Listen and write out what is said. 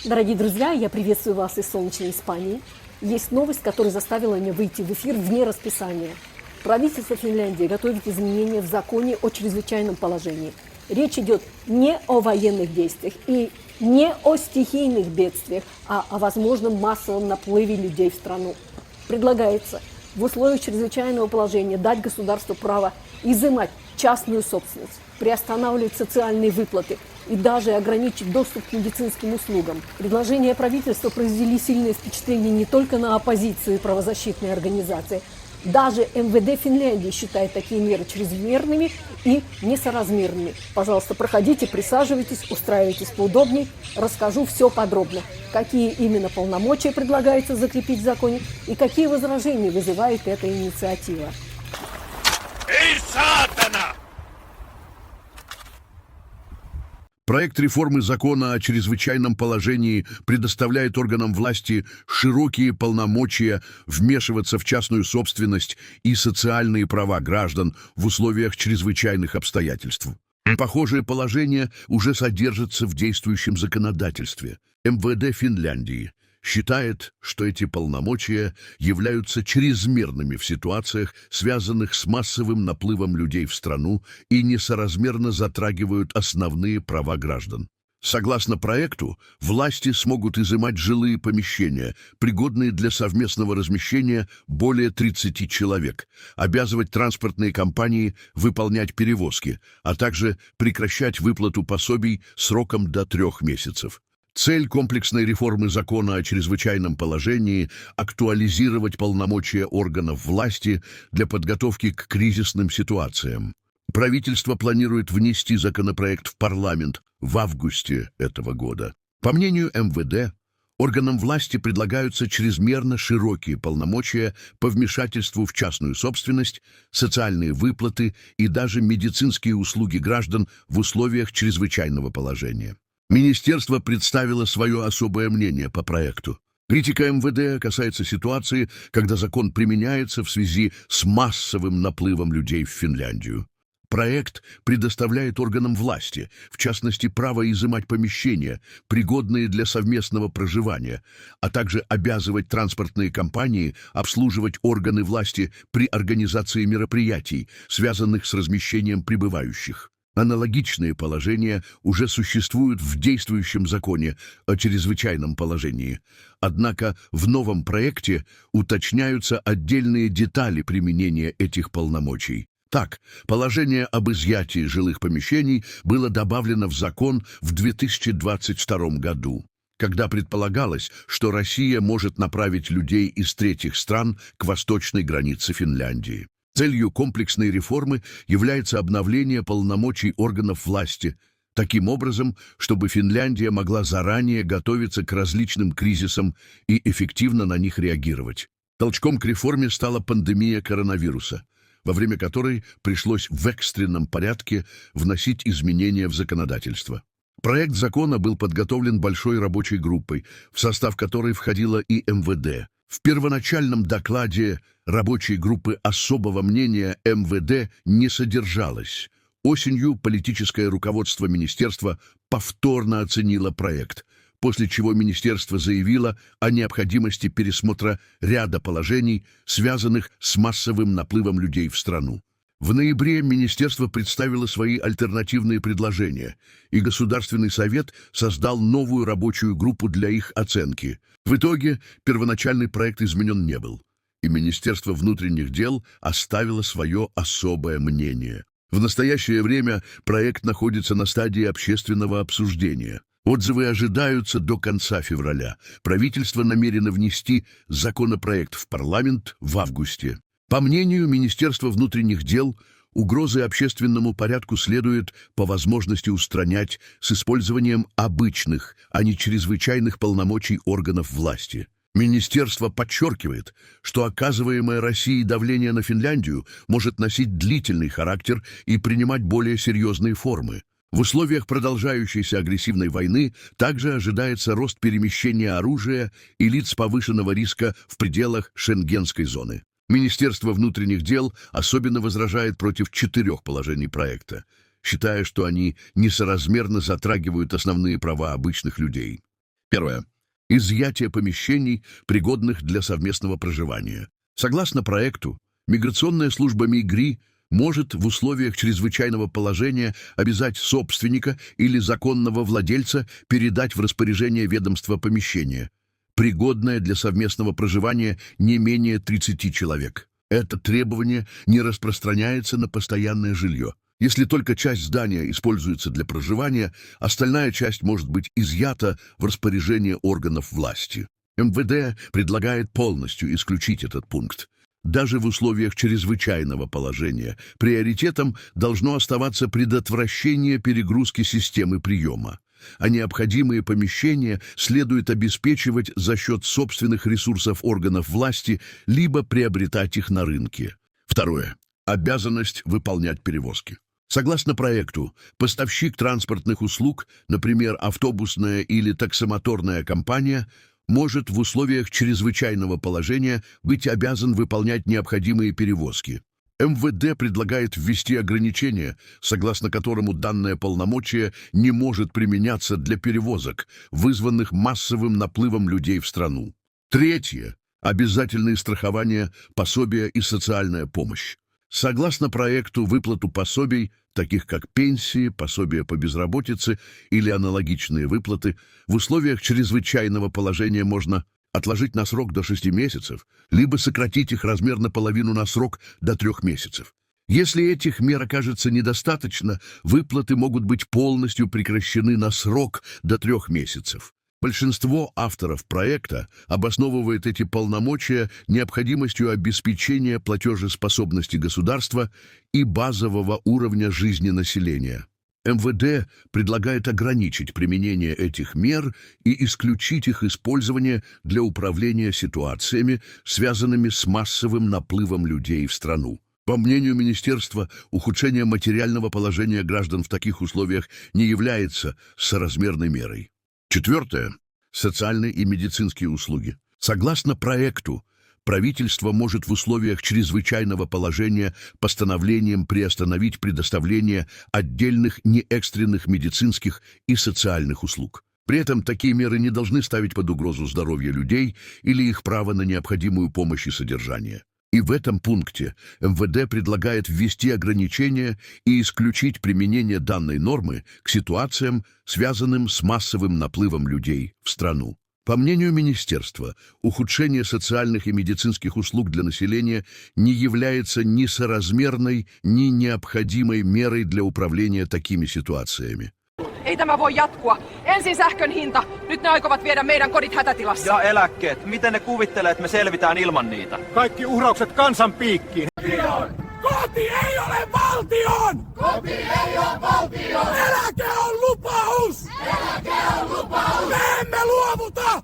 Дорогие друзья, я приветствую вас из солнечной Испании. Есть новость, которая заставила меня выйти в эфир вне расписания. Правительство Финляндии готовит изменения в законе о чрезвычайном положении. Речь идет не о военных действиях и не о стихийных бедствиях, а о возможном массовом наплыве людей в страну. Предлагается в условиях чрезвычайного положения дать государству право изымать частную собственность, приостанавливать социальные выплаты и даже ограничить доступ к медицинским услугам. Предложения правительства произвели сильное впечатление не только на оппозицию и правозащитные организации. Даже МВД Финляндии считает такие меры чрезмерными и несоразмерными. Пожалуйста, проходите, присаживайтесь, устраивайтесь поудобнее. Расскажу все подробно. Какие именно полномочия предлагается закрепить в законе и какие возражения вызывает эта инициатива. Эй, сатана! Проект реформы закона о чрезвычайном положении предоставляет органам власти широкие полномочия вмешиваться в частную собственность и социальные права граждан в условиях чрезвычайных обстоятельств. Похожее положение уже содержится в действующем законодательстве. МВД Финляндии считает, что эти полномочия являются чрезмерными в ситуациях, связанных с массовым наплывом людей в страну и несоразмерно затрагивают основные права граждан. Согласно проекту, власти смогут изымать жилые помещения, пригодные для совместного размещения более 30 человек, обязывать транспортные компании выполнять перевозки, а также прекращать выплату пособий сроком до 3 месяцев. Цель комплексной реформы закона о чрезвычайном положении – актуализировать полномочия органов власти для подготовки к кризисным ситуациям. Правительство планирует внести законопроект в парламент в августе этого года. По мнению МВД, органам власти предлагаются чрезмерно широкие полномочия по вмешательству в частную собственность, социальные выплаты и даже медицинские услуги граждан в условиях чрезвычайного положения. Министерство представило свое особое мнение по проекту. Критика МВД касается ситуации, когда закон применяется в связи с массовым наплывом людей в Финляндию. Проект предоставляет органам власти, в частности, право изымать помещения, пригодные для совместного проживания, а также обязывать транспортные компании обслуживать органы власти при организации мероприятий, связанных с размещением прибывающих. Аналогичные положения уже существуют в действующем законе о чрезвычайном положении. Однако в новом проекте уточняются отдельные детали применения этих полномочий. Так, положение об изъятии жилых помещений было добавлено в закон в 2022 году, когда предполагалось, что Россия может направить людей из третьих стран к восточной границе Финляндии. Целью комплексной реформы является обновление полномочий органов власти, таким образом, чтобы Финляндия могла заранее готовиться к различным кризисам и эффективно на них реагировать. Толчком к реформе стала пандемия коронавируса, во время которой пришлось в экстренном порядке вносить изменения в законодательство. Проект закона был подготовлен большой рабочей группой, в состав которой входило и МВД. В первоначальном докладе рабочей группы особого мнения МВД не содержалось. Осенью политическое руководство министерства повторно оценило проект, после чего министерство заявило о необходимости пересмотра ряда положений, связанных с массовым наплывом людей в страну. В ноябре министерство представило свои альтернативные предложения, и Государственный совет создал новую рабочую группу для их оценки. В итоге первоначальный проект изменен не был, и Министерство внутренних дел оставило свое особое мнение. В настоящее время проект находится на стадии общественного обсуждения. Отзывы ожидаются до конца февраля. Правительство намерено внести законопроект в парламент в августе. По мнению Министерства внутренних дел, угрозы общественному порядку следует по возможности устранять с использованием обычных, а не чрезвычайных полномочий органов власти. Министерство подчеркивает, что оказываемое Россией давление на Финляндию может носить длительный характер и принимать более серьезные формы. В условиях продолжающейся агрессивной войны также ожидается рост перемещения оружия и лиц повышенного риска в пределах Шенгенской зоны. Министерство внутренних дел особенно возражает против 4 положений проекта, считая, что они несоразмерно затрагивают основные права обычных людей. Первое. Изъятие помещений, пригодных для совместного проживания. Согласно проекту, миграционная служба МИГРИ может в условиях чрезвычайного положения обязать собственника или законного владельца передать в распоряжение ведомства помещение, пригодное для совместного проживания не менее 30 человек. Это требование не распространяется на постоянное жилье. Если только часть здания используется для проживания, остальная часть может быть изъята в распоряжение органов власти. МВД предлагает полностью исключить этот пункт. Даже в условиях чрезвычайного положения приоритетом должно оставаться предотвращение перегрузки системы приема, а необходимые помещения следует обеспечивать за счет собственных ресурсов органов власти либо приобретать их на рынке. Второе. Обязанность выполнять перевозки. Согласно проекту, поставщик транспортных услуг, например, автобусная или таксомоторная компания, может в условиях чрезвычайного положения быть обязан выполнять необходимые перевозки. МВД предлагает ввести ограничение, согласно которому данное полномочие не может применяться для перевозок, вызванных массовым наплывом людей в страну. Третье. Обязательные страхования, пособия и социальная помощь. Согласно проекту, выплату пособий, таких как пенсии, пособия по безработице или аналогичные выплаты, в условиях чрезвычайного положения можно отложить на срок до 6 месяцев, либо сократить их размер наполовину на срок до 3 месяцев. Если этих мер окажется недостаточно, выплаты могут быть полностью прекращены на срок до 3 месяцев. Большинство авторов проекта обосновывает эти полномочия необходимостью обеспечения платежеспособности государства и базового уровня жизни населения. МВД предлагает ограничить применение этих мер и исключить их использование для управления ситуациями, связанными с массовым наплывом людей в страну. По мнению министерства, ухудшение материального положения граждан в таких условиях не является соразмерной мерой. Четвертое. Социальные и медицинские услуги. Согласно проекту, правительство может в условиях чрезвычайного положения постановлением приостановить предоставление отдельных неэкстренных медицинских и социальных услуг. При этом такие меры не должны ставить под угрозу здоровье людей или их право на необходимую помощь и содержание. И в этом пункте МВД предлагает ввести ограничения и исключить применение данной нормы к ситуациям, связанным с массовым наплывом людей в страну. По мнению министерства, ухудшение социальных и медицинских услуг для населения не является ни соразмерной, ни необходимой мерой для управления такими ситуациями. Ei tämä voi jatkua. Ensin sähkön hinta, nyt ne aikovat viedä meidän kodit hätätilassa. Ja eläkkeet. Miten ne kuvittelee, että me selvitään ilman niitä? Kaikki uhraukset kansan piikkiin. Koti ei ole valtion! Koti ei ole valtion! Eläke on lupaus! Eläke on lupaus! Me emme luovuta!